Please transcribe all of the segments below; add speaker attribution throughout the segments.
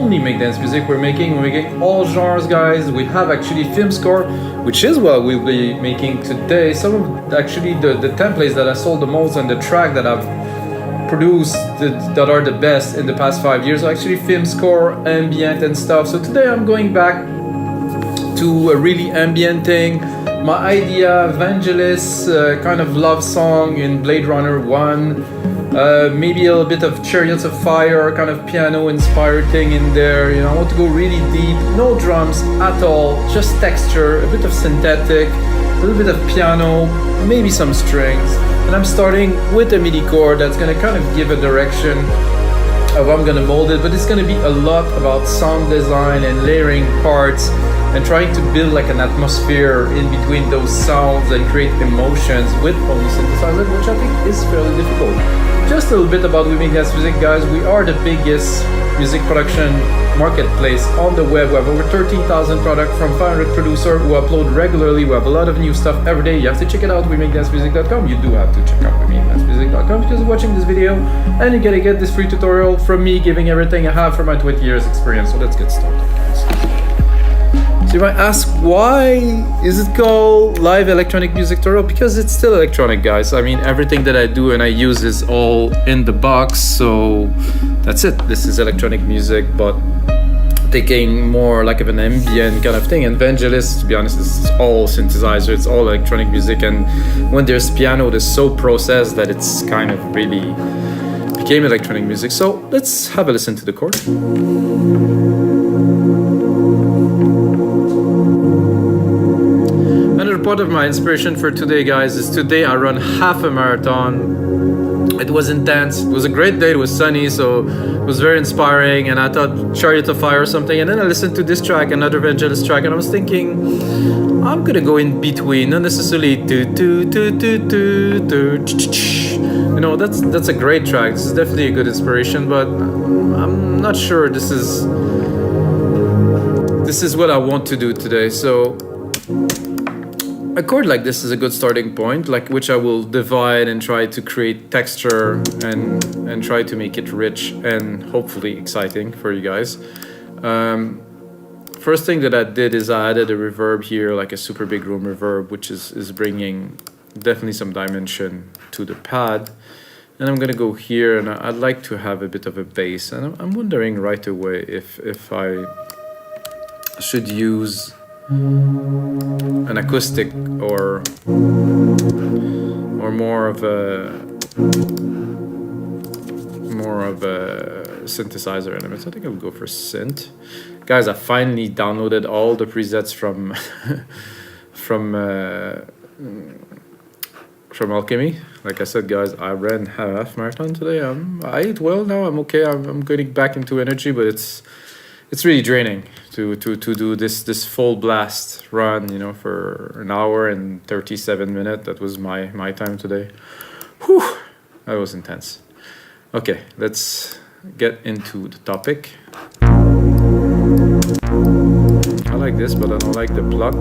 Speaker 1: only make dance music, we're making all genres, guys. We have actually film score, which is what we'll be making today. Some of actually the templates that I sold the most and the track that I've produced that are the best in the past 5 years are actually film score, ambient and stuff. So today I'm going back to a really ambient thing. My idea, Vangelis, kind of love song in Blade Runner 1. Maybe a little bit of Chariots of Fire, kind of piano inspired thing in there. You know, I want to go really deep, no drums at all, just texture, a bit of synthetic, a little bit of piano, maybe some strings. And I'm starting with a MIDI chord that's gonna kind of give a direction of how I'm gonna mold it, but it's gonna be a lot about sound design and layering parts and trying to build like an atmosphere in between those sounds and create emotions with only synthesizer, which I think is fairly difficult. Just a little bit about We Make Dance Music, guys. We are the biggest music production marketplace on the web. We have over 13,000 products from 500 producers who upload regularly. We have a lot of new stuff every day. You have to check it out, WeMakeDanceMusic.com. You do have to check out WeMakeDanceMusic.com because you're watching this video and you're gonna get this free tutorial from me giving everything I have from my 20 years experience. So let's get started, guys. So you might ask, why is it called Live Electronic Music Tutorial? Because it's still electronic, guys. I mean, everything that I do and I use is all in the box, so that's it. This is electronic music, but taking more like of an ambient kind of thing. And Vangelis, to be honest, is all synthesizer, it's all electronic music, and when there's piano, it's so processed that it's kind of really became electronic music. So let's have a listen to the chord. Part of my inspiration for today, guys, is today I run half a marathon. It was intense. It was a great day. It was sunny, so it was very inspiring. And I thought Chariot of Fire or something. And then I listened to this track, another Vangelis track, and I was thinking, I'm gonna go in between, not necessarily you know, that's a great track. This is definitely a good inspiration, but I'm not sure this is what I want to do today. So a chord like this is a good starting point, like which I will divide and try to create texture and try to make it rich and hopefully exciting for you guys. First thing that I did is I added a reverb here, like a super big room reverb, which is bringing definitely some dimension to the pad. And I'm gonna go here, and I'd like to have a bit of a bass. And I'm wondering right away if I should use an acoustic or more of a synthesizer element. I think I'll go for synth. Guys, I finally downloaded all the presets from from Alchemy. Like I said, guys, I ran half marathon today. I ate well now. I'm okay. I'm getting back into energy, but it's really draining to do this full blast run, you know, for an hour and 37 minutes. That was my time today. Whew, that was intense. Okay, let's get into the topic. I like this, but I don't like the plot.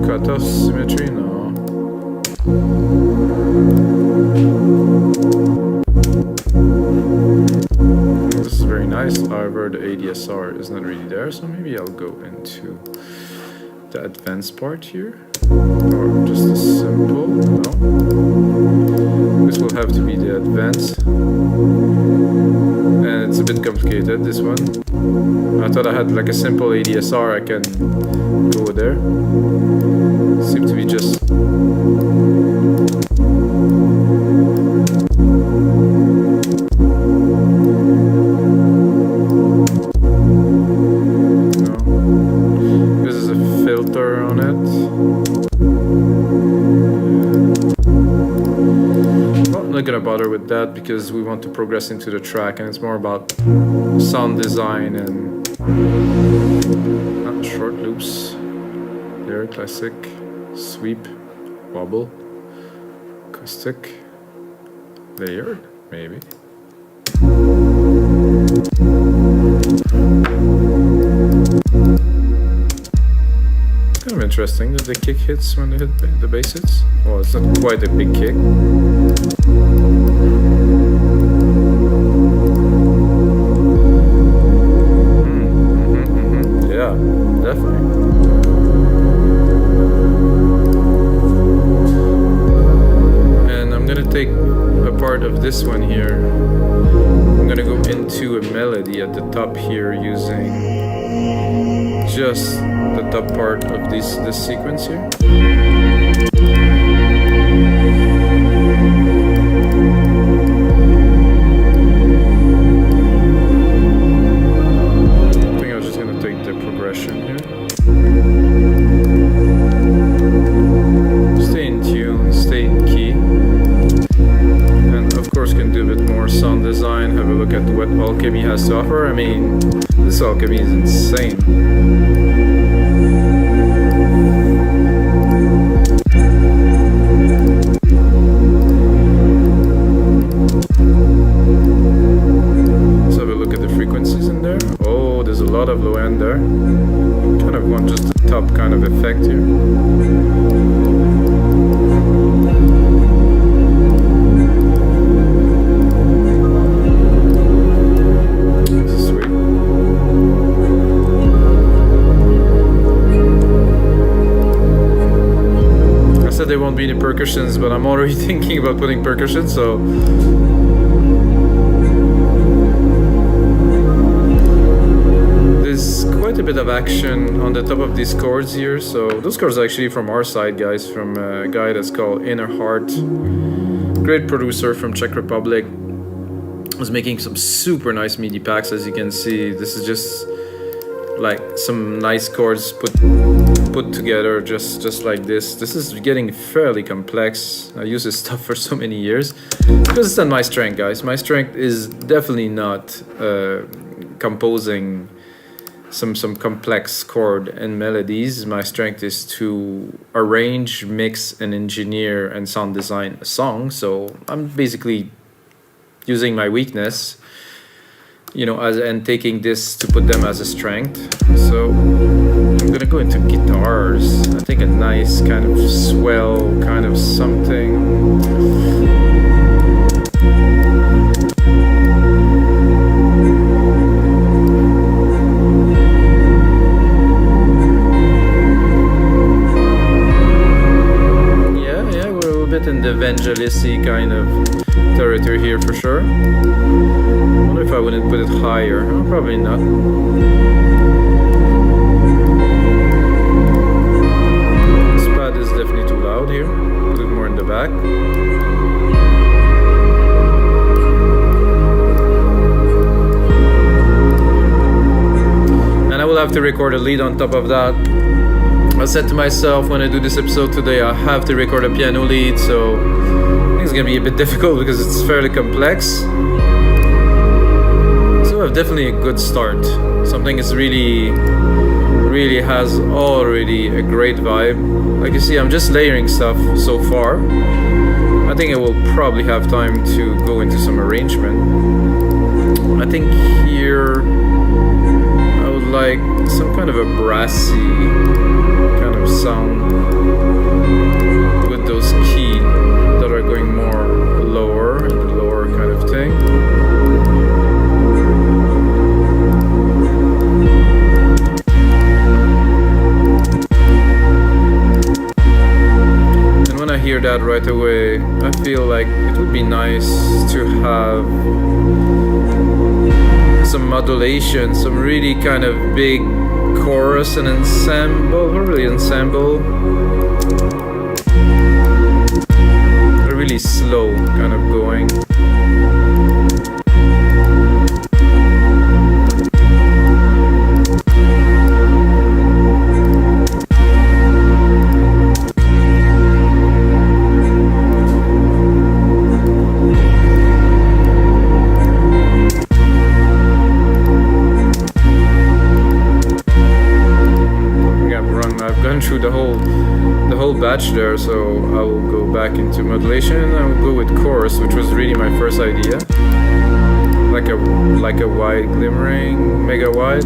Speaker 1: Cutoff symmetry, no. This is very nice. However, the ADSR is not really there, so maybe I'll go into the advanced part here, or just a simple. No, this will have to be the advanced, and it's a bit complicated, this one. I thought I had like a simple ADSR, I can go there. Seems to be just this is a filter on it. Well, I'm not gonna bother with that because we want to progress into the track, and it's more about sound design and short loops. There, classic, sweep, wobble, acoustic, layered, maybe. Kind of interesting that the kick hits when they hit the bass hits. Well, it's not quite a big kick. Yeah, definitely. And I'm gonna take a part of this one here. I'm gonna go into a melody at the top here using just the top part of this sequence here. I think I'm just gonna take the progression here. Stay in tune, stay in key. And of course can do a bit more sound design, have a look at what Alchemy has to offer. I mean, this Alchemy is insane. Let's have a look at the frequencies in there. Oh, there's a lot of low end there. Kind of want just the top kind of effect here. There won't be any percussions, but I'm already thinking about putting percussion, so there's quite a bit of action on the top of these chords here. So those chords are actually from our side, guys, from a guy that's called Inner Heart, great producer from Czech Republic. Was making some super nice MIDI packs, as you can see. This is just like some nice chords put together just like this. This is getting fairly complex. I use this stuff for so many years because it's not my strength, guys. My strength is definitely not composing some complex chord and melodies. My strength is to arrange, mix, and engineer and sound design a song. So I'm basically using my weakness, you know, and taking this to put them as a strength. So I'm gonna go into guitars. I think a nice kind of swell kind of something. Yeah, we're a little bit in the Vangelis-y kind of territory here for sure. I wonder if I wouldn't put it higher. Oh, probably not. This pad is definitely too loud here. Put it more in the back. And I will have to record a lead on top of that. I said to myself when I do this episode today, I have to record a piano lead, so I think it's gonna be a bit difficult because it's fairly complex. Definitely a good start. Something is really has already a great vibe. Like you see, I'm just layering stuff so far. I think I will probably have time to go into some arrangement. I think here I would like some kind of a brassy kind of sound with those keys that are going more lower and the lower kind of thing. Hear that right away. I feel like it would be nice to have some modulation, some really kind of big chorus and ensemble, or really ensemble, really slow kind of going. Through the whole batch there, so I will go back into modulation and I will go with chorus, which was really my first idea, like a wide glimmering, mega wide.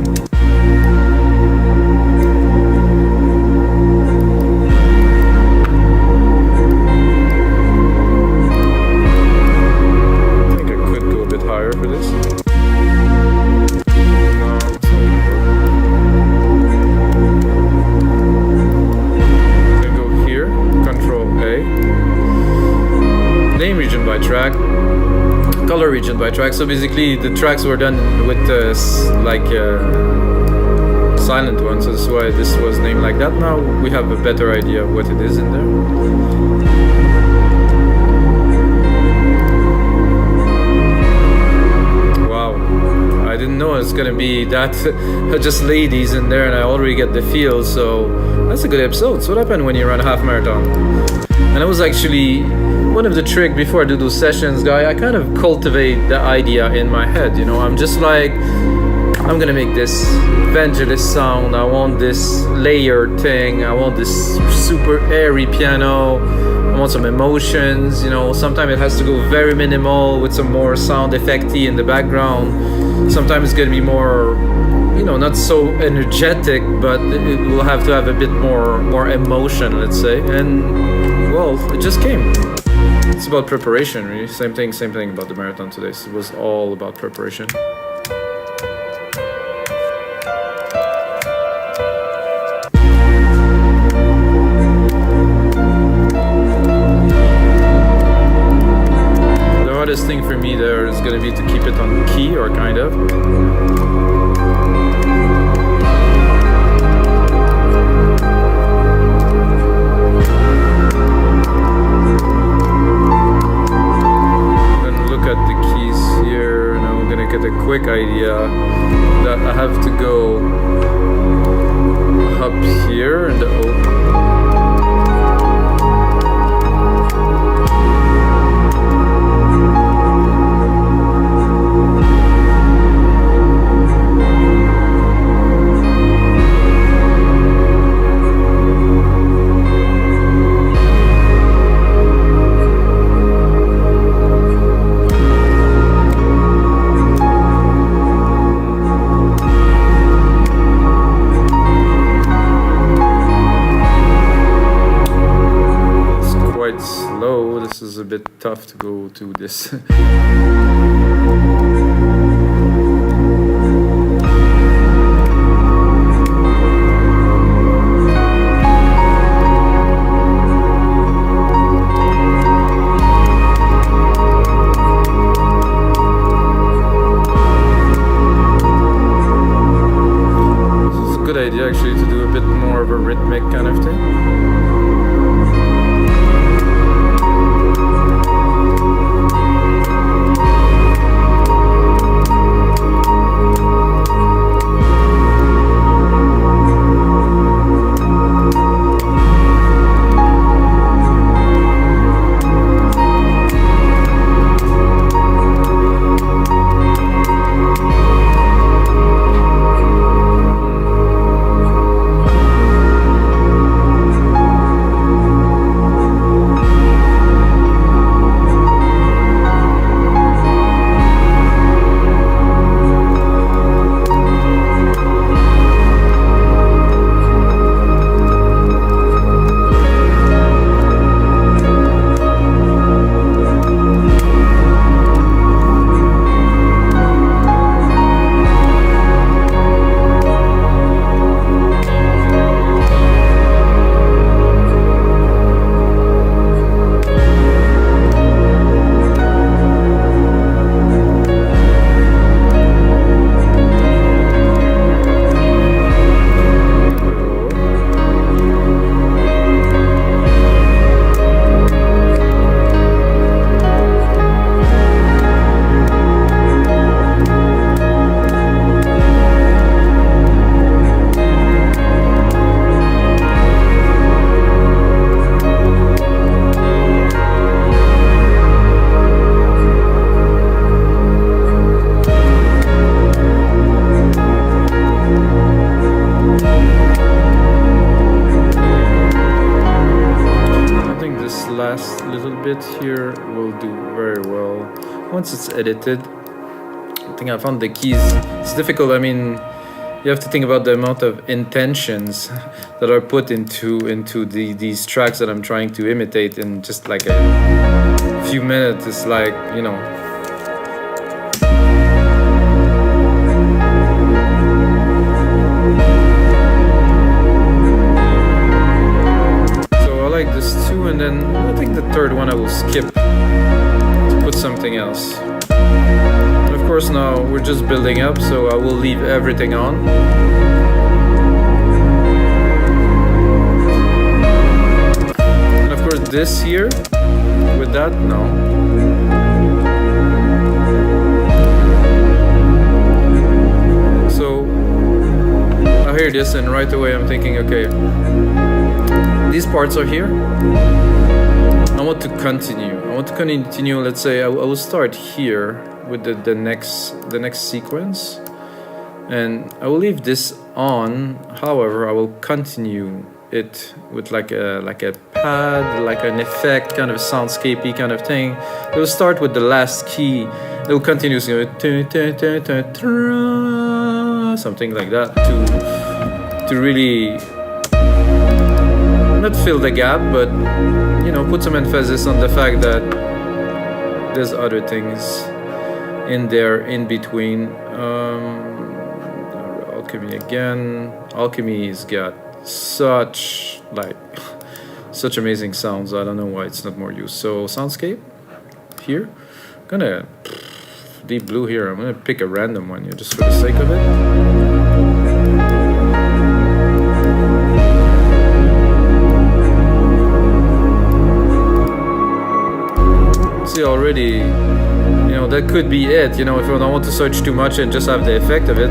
Speaker 1: track, color region by track. So basically the tracks were done with silent ones, so that's why this was named like that. Now we have a better idea of what it is in there. Wow, I didn't know it's gonna be that just ladies in there, and I already get the feel. So that's a good episode. So what happened when you run a half marathon? And it was actually one of the tricks before I do those sessions, guy. I kind of cultivate the idea in my head, you know. I'm just like, I'm gonna make this Vangelis sound, I want this layered thing, I want this super airy piano, I want some emotions, you know. Sometimes it has to go very minimal with some more sound effecty in the background. Sometimes it's gonna be more, you know, not so energetic, but it will have to have a bit more emotion, let's say. And well, it just came. It's about preparation, really. Same thing about the marathon today. So it was all about preparation. The hardest thing for me there is going to be to keep it on key, or kind of. Get a quick idea that I have to go up here in the O. Slow. This is a bit tough to go to this. This is a good idea actually to do a bit more of a rhythmic kind of thing. bit here will do very well once it's edited. I think I found the keys. It's difficult. I mean, you have to think about the amount of intentions that are put into these tracks that I'm trying to imitate in just like a few minutes. It's like, you know, so I like this too, and then I think the third one I will skip to something else. And of course now we're just building up, so I will leave everything on. And of course this here, with that, no. So I hear this and right away I'm thinking, okay, these parts are here. I want to continue. Let's say I will start here with the next sequence, and I will leave this on. However, I will continue it with like a pad, like an effect, kind of a soundscapey kind of thing. It will start with the last key. It will continue something like that to really not fill the gap, but you know, put some emphasis on the fact that there's other things in there in between. Alchemy again. Alchemy's got such amazing sounds. I don't know why it's not more used. So soundscape here. I'm gonna deep blue here. I'm gonna pick a random one here just for the sake of it. See already, you know, that could be it. You know, if I don't want to search too much and just have the effect of it.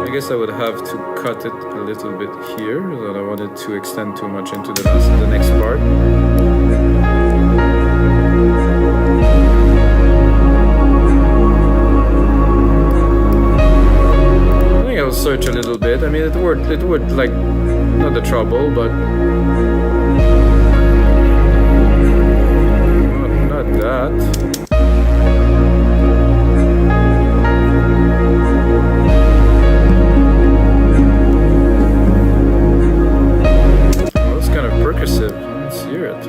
Speaker 1: I guess I would have to cut it a little bit here. I don't want it to extend too much into the next part. I'll search a little bit. I mean, it would like not the trouble, but not that. Oh, it's kind of percussive. Let's hear it.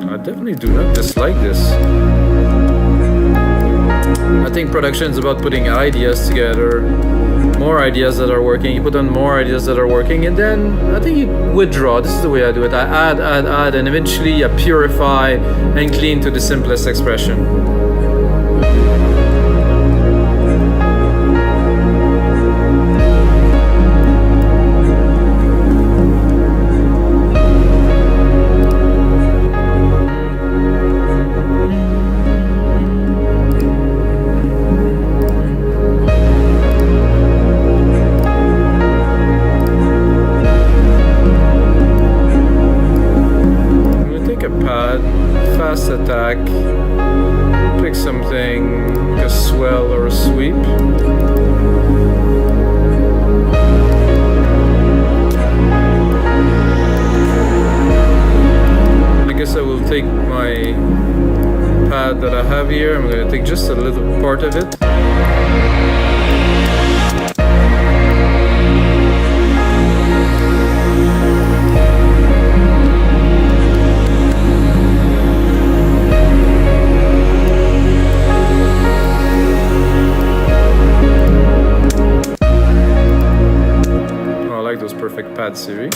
Speaker 1: I definitely do not dislike this. I think production is about putting ideas together, more ideas that are working. You put on more ideas that are working, and then I think you withdraw. This is the way I do it. I add, and eventually I purify and clean to the simplest expression. Attack, pick something, a swell or a sweep. I guess I will take my pad that I have here. I'm going to take just a little part of it. Perfect pad series.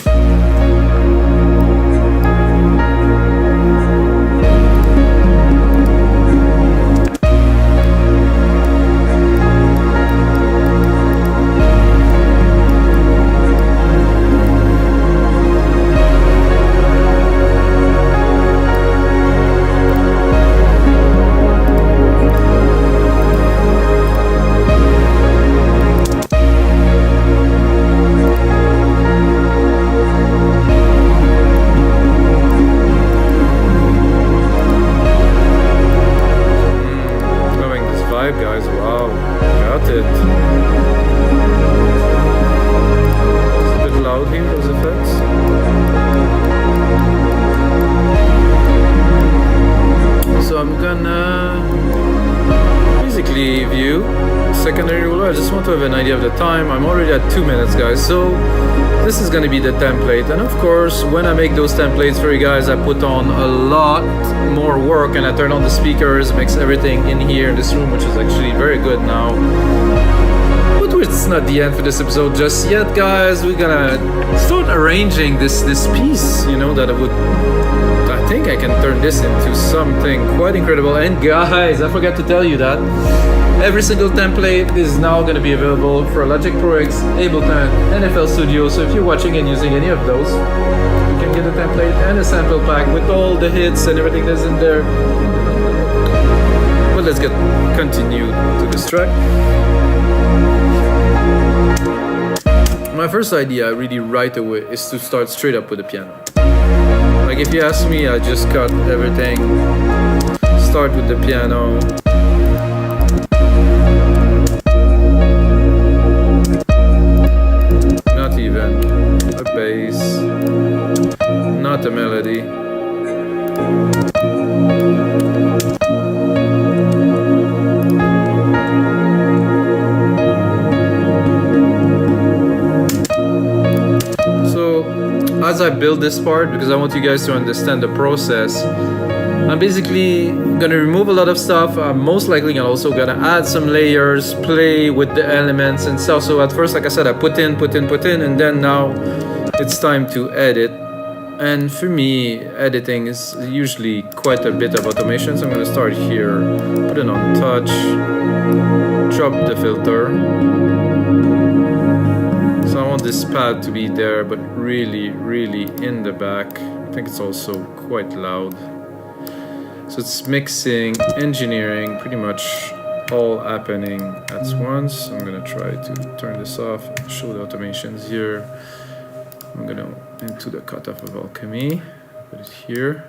Speaker 1: secondary ruler. I just want to have an idea of the time. I'm already at 2 minutes, guys, so this is gonna be the template. And of course, when I make those templates for you guys, I put on a lot more work, and I turn on the speakers, mix everything in here in this room, which is actually very good now. But it's not the end for this episode just yet, guys. We're gonna start arranging this piece, you know, that I think I can turn this into something quite incredible. And guys, I forgot to tell you that every single template is now going to be available for Logic Pro X, Ableton, and FL Studio. So if you're watching and using any of those, you can get a template and a sample pack with all the hits and everything that's in there. But let's continue to this track. My first idea really right away is to start straight up with the piano. Like if you ask me, I just cut everything, start with the piano. Not even a bass, not a melody. As I build this part, because I want you guys to understand the process, I'm basically gonna remove a lot of stuff. I'm most likely also gonna add some layers, play with the elements and stuff. So at first, like I said, I put in, and then now it's time to edit. And for me, editing is usually quite a bit of automation. So I'm gonna start here, put it on touch, drop the filter. So I want this pad to be there, but really in the back. I think it's also quite loud. So it's mixing, engineering, pretty much all happening at once. I'm gonna try to turn this off, show the automations here. I'm gonna into the cutoff of Alchemy, put it here.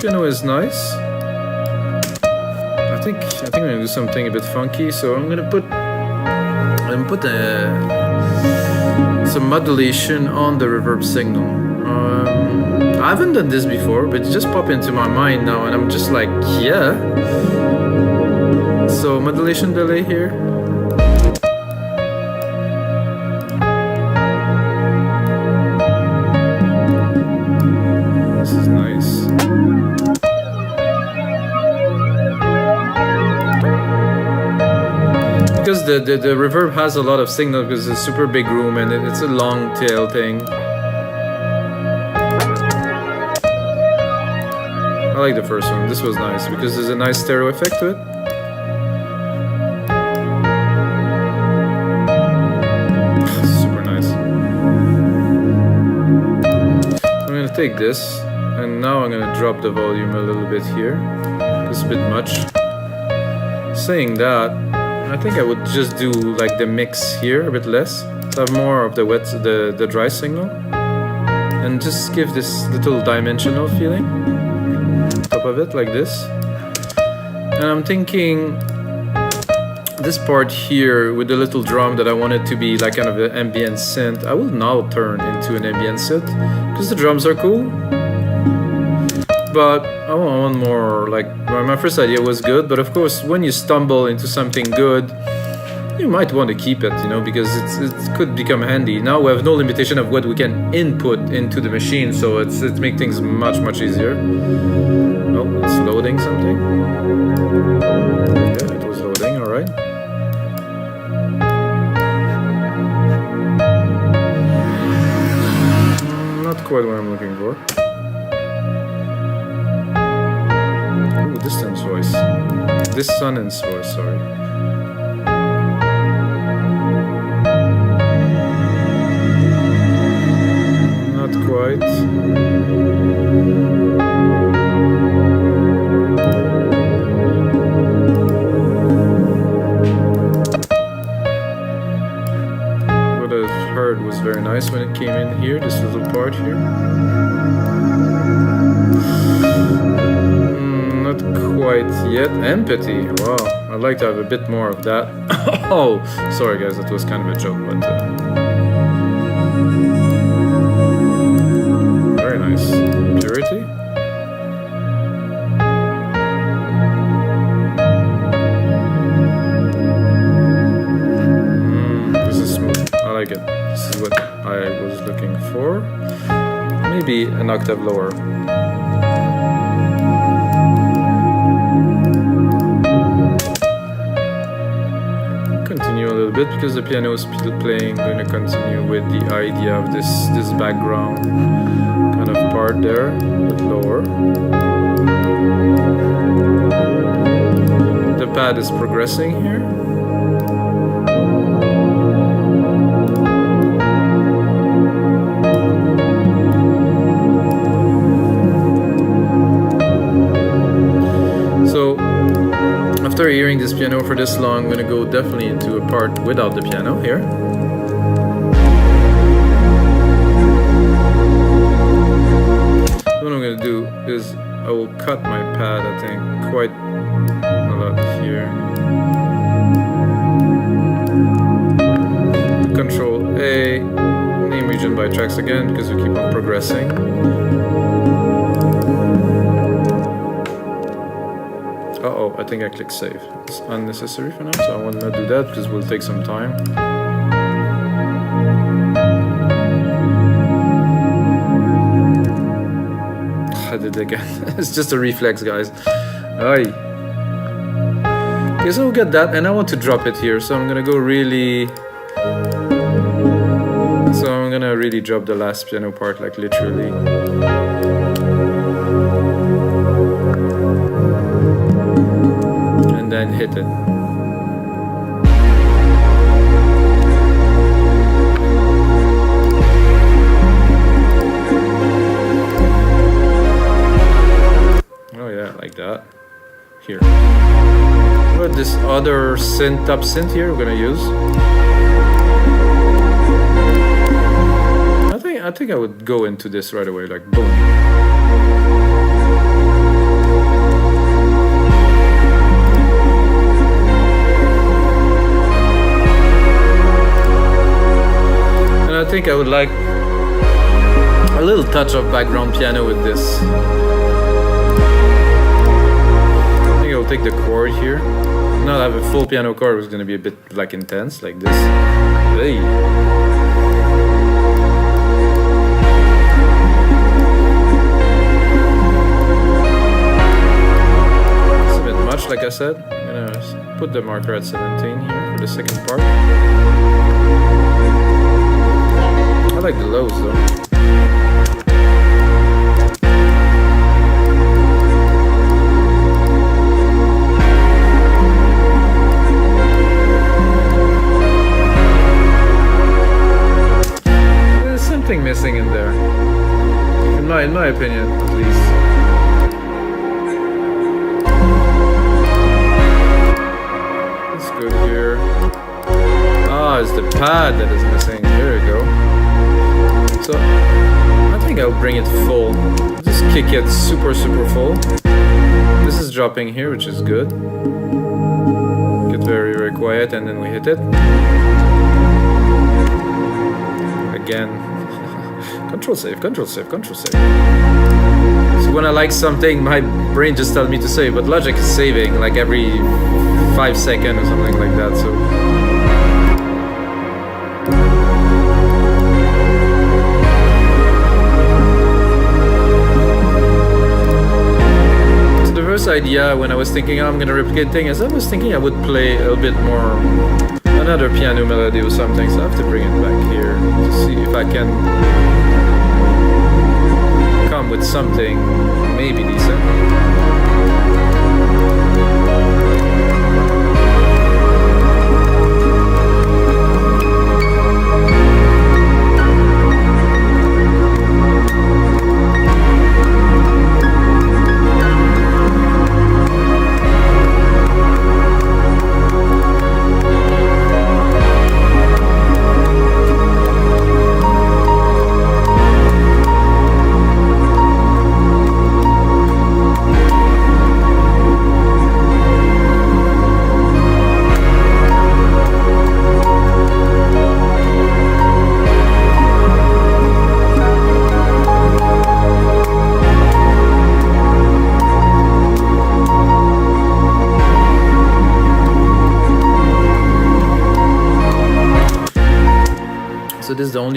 Speaker 1: Piano is nice. I think I'm gonna do something a bit funky. So I'm gonna put some modulation on the reverb signal. I haven't done this before, but it just popped into my mind now, and I'm just like, yeah. So modulation delay here. This is nice. Because the reverb has a lot of signal because it's a super big room and it's a long tail thing. I like the first one. This was nice because there's a nice stereo effect to it. Super nice. I'm gonna take this and now I'm gonna drop the volume a little bit here. It's a bit much. Saying that, I think I would just do like the mix here a bit less, to have more of the dry signal, and just give this little dimensional feeling on top of it like this. And I'm thinking this part here with the little drum that I want it to be like kind of an ambient synth, I will now turn into an ambient synth because the drums are cool. But I want more, like, my first idea was good, but of course when you stumble into something good, you might want to keep it, you know, because it could become handy. Now we have no limitation of what we can input into the machine, so it makes things much easier. Oh, it's loading something. Yeah, it was loading, alright. Not quite what I'm looking for. Distance voice. Dissonance voice, sorry. Not quite. What I've heard was very nice when it came in here, this little part here. Quite yet. Empathy. Wow, I I'd like to have a bit more of that. Oh, sorry guys, that was kind of a joke, but very nice. Purity. This is smooth. I like it. This is what I was looking for. Maybe an octave lower. Continue a little bit because the piano is still playing. I'm going to continue with the idea of this background kind of part there, but lower. The pad is progressing here. After hearing this piano for this long, I'm going to go definitely into a part without the piano here. What I'm going to do is I will cut my pad, I think, quite a lot here. Control A, name region by tracks again because we keep on progressing. Uh-oh, I think I clicked save. It's unnecessary for now, so I will not do that because it will take some time. I did it again. It's just a reflex, guys. Aye. Okay, so we'll get that, and I want to drop it here, so I'm gonna go really... So I'm gonna really drop the last piano part, like literally. And then hit it. Oh yeah, like that. Here. But this other synth, top synth here, we're gonna use. I think I would go into this right away, like boom. I think I would like a little touch of background piano with this. I think I'll take the chord here. Not have a full piano chord, it's going to be a bit like intense, like this. Hey. It's a bit much, like I said. I'm going to put the marker at 17 here for the second part. I like the lows though. There's something missing in there. In my opinion, at least. That's good here. Ah, it's the pad that is missing. There we go. So I think I'll bring it full. Just kick it super full. This is dropping here, which is good. Get very quiet and then we hit it. Again. Control save, control save, control save. So when I like something, my brain just tells me to save, but Logic is saving like every 5 seconds or something like that. So idea when I was thinking I'm gonna replicate things, I was thinking I would play a little bit more another piano melody or something, so I have to bring it back here to see if I can come with something maybe decent.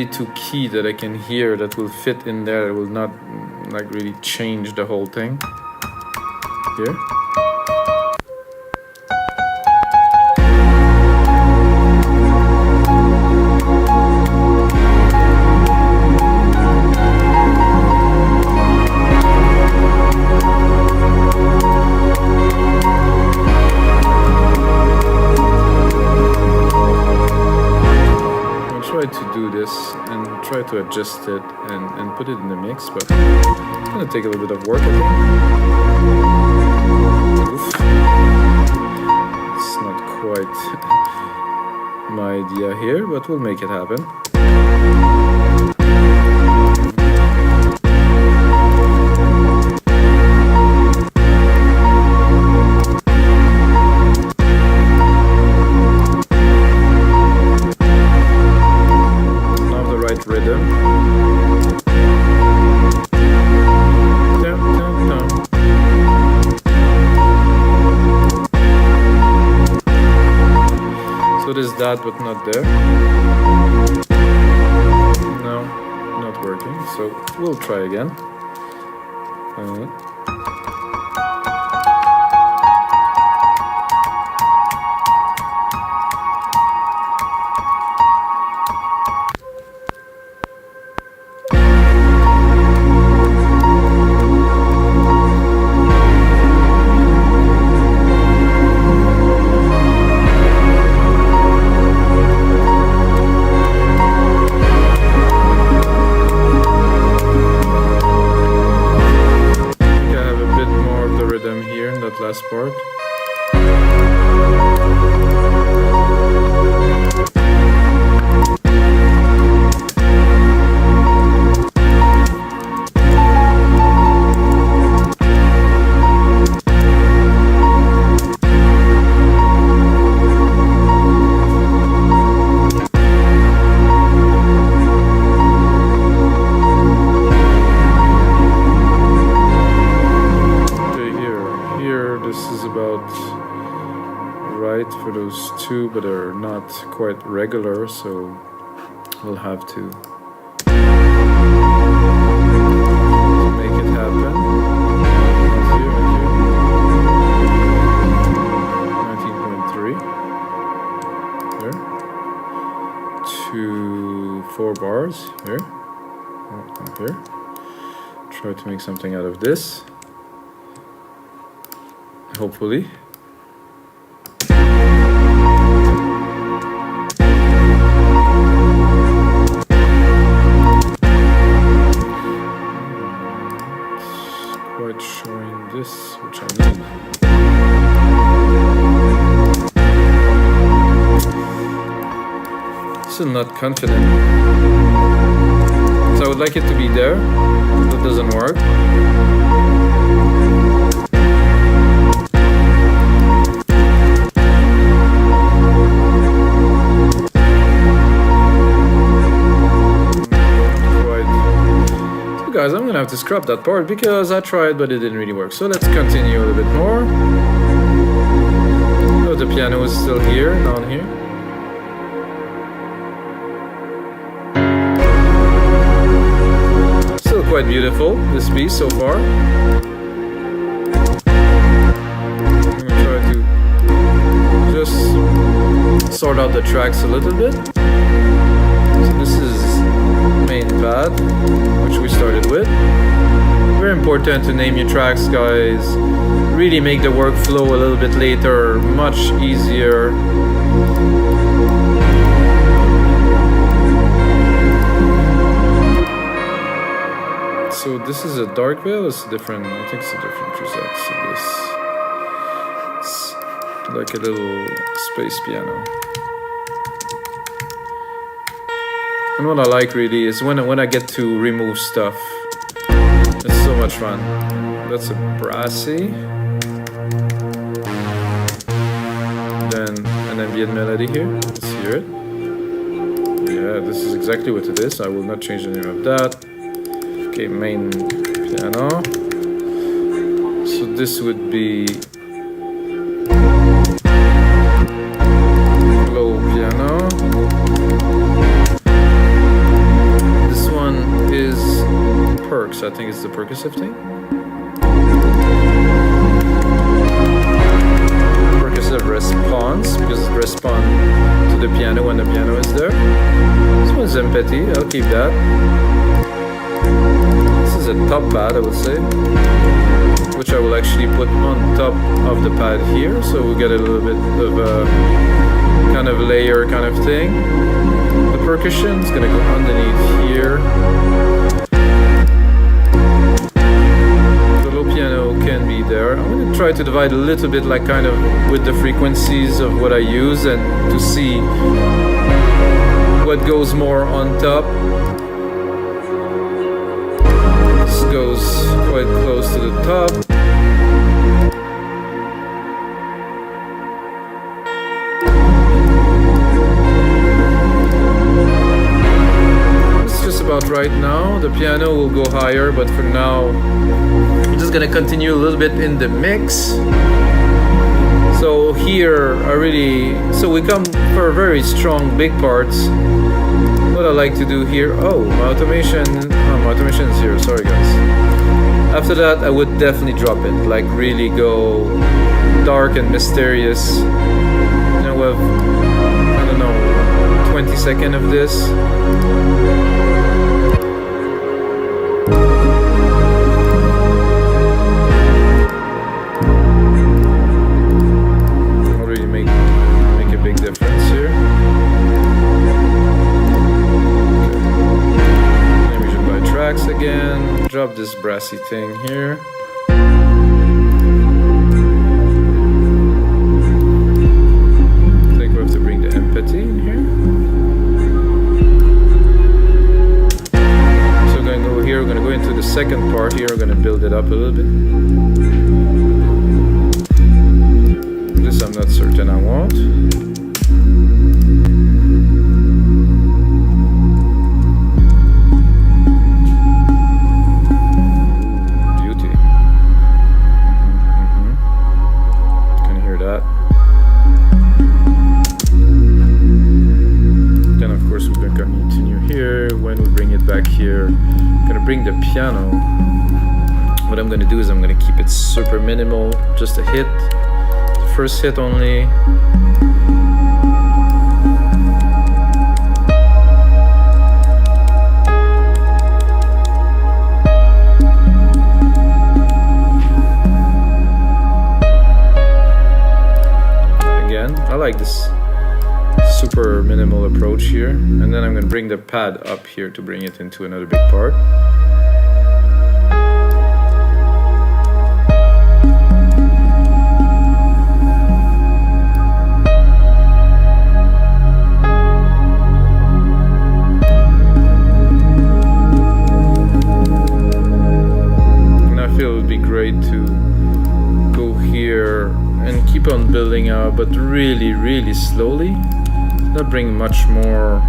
Speaker 1: only two keys that I can hear that will fit in there. It will not like really change the whole thing. Here.
Speaker 2: To do this and try to adjust it and put it in the mix, but it's gonna take a little bit of work, I think. Oof. It's not quite my idea here, but we'll make it happen. Rhythm. Dum, dum, dum. So there's that, but not there. No, not working. So we'll try again. Last part. For those two, but are not quite regular, so we'll have to make it happen. 19.3 there, 2 4 bars here, here. Try to make something out of this, hopefully. Showing this, which I need. Still not confident. So I would like it to be there. That doesn't work. Guys, I'm gonna have to scrap that part because I tried but it didn't really work. So let's continue a little bit more. Oh, the piano is still here, down here. Still quite beautiful, this piece so far. I'm gonna try to just sort out the tracks a little bit. So this is main pad, which we started with. Very important to name your tracks, guys. Really make the workflow a little bit later much easier. So this is a dark veil. It's different. I think it's a different preset. So this, it's like a little space piano. And what I like really is when I get to remove stuff. It's so much fun. That's a brassy. Then an ambient melody here. Let's hear it. Yeah, this is exactly what it is. I will not change the name of that. Okay, main piano. So this would be low piano. perks. I think it's the percussive thing. Percussive response, because it responds to the piano when the piano is there. This one's empathy, I'll keep that. This is a top pad, I would say, which I will actually put on top of the pad here, so we'll get a little bit of a kind of layer kind of thing. The percussion is gonna go underneath here. The little piano can be there. I'm gonna try to divide a little bit, like kind of with the frequencies of what I use, and to see what goes more on top. This goes quite close to the top. About right now. The piano will go higher, but for now I'm just gonna continue a little bit in the mix. So here so we come for very strong big parts. What I like to do here, my automation is here, sorry guys. After that I would definitely drop it, like really go dark and mysterious. You know, we have, I don't know, 20 seconds of this. Again, drop this brassy thing here. I think we have to bring the empathy in here. So we're gonna go here, we're gonna go into the second part here, we're gonna build it up a little bit. This I'm not certain I want. Bring the piano. What I'm gonna do is I'm gonna keep it super minimal, just a hit, the first hit only. Again, I like this super minimal approach here, and then I'm going to bring the pad up here to bring it into another big part. And I feel it would be great to go here and keep on building out, but really, really slowly. Not bring much more,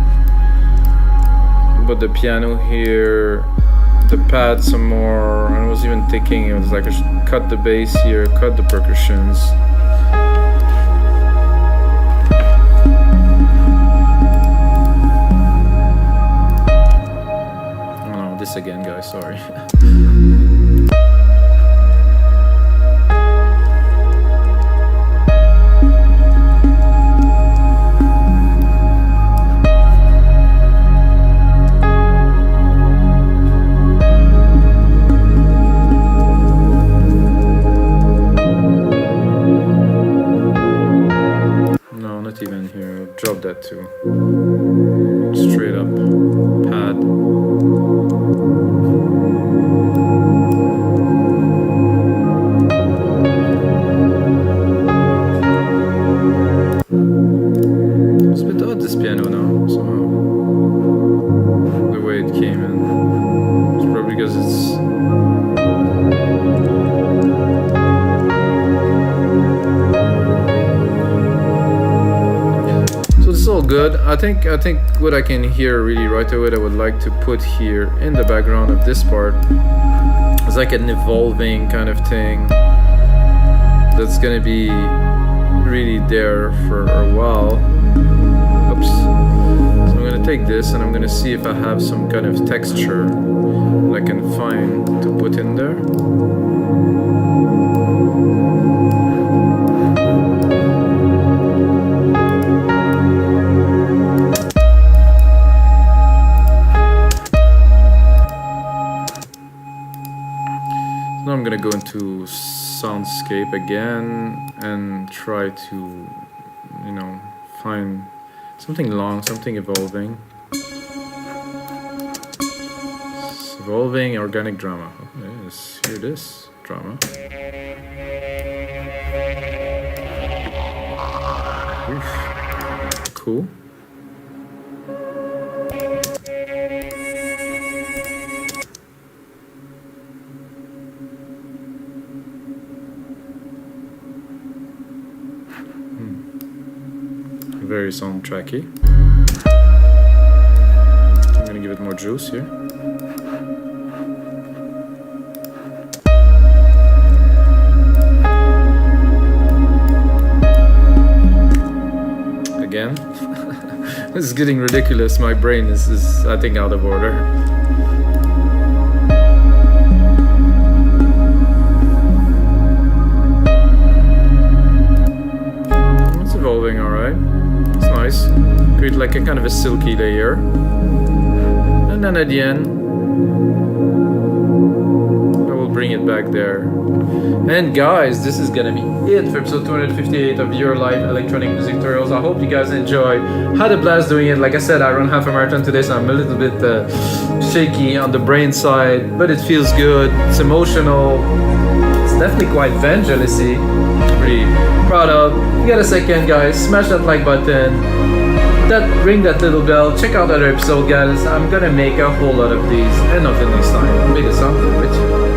Speaker 2: but the piano here, the pad some more, and I was even thinking it was like I should cut the bass here, cut the percussions. Oh no, this again guys, sorry. Drop that too. Straight up pad. It's a bit odd, this piano now, somehow. The way it came in. It's probably because it's all good. I think what I can hear really right away that I would like to put here in the background of this part is like an evolving kind of thing that's gonna be really there for a while. Oops. So I'm gonna take this and I'm gonna see if I have some kind of texture that I can find to put in there. Now I'm gonna go into soundscape again and try to, you know, find something long, something evolving. Evolving organic drama. Okay, let's hear this drama. Oof. Cool. Very soundtracky. I'm gonna give it more juice here. Again, this is getting ridiculous. My brain is I think out of order. It's evolving, all right. Nice. Create like a kind of a silky layer. And then at the end, I will bring it back there. And guys, this is gonna be it for episode 258 of your live electronic music tutorials. I hope you guys enjoy. Had a blast doing it. Like I said, I run half a marathon today, so I'm a little bit shaky on the brain side, but it feels good. It's emotional. It's definitely quite Vangelis-y. Pretty proud of. If you get a second, guys, smash that like button, ring that little bell, check out other episodes, guys. I'm gonna make a whole lot of these, and until next time, may the sound go with you.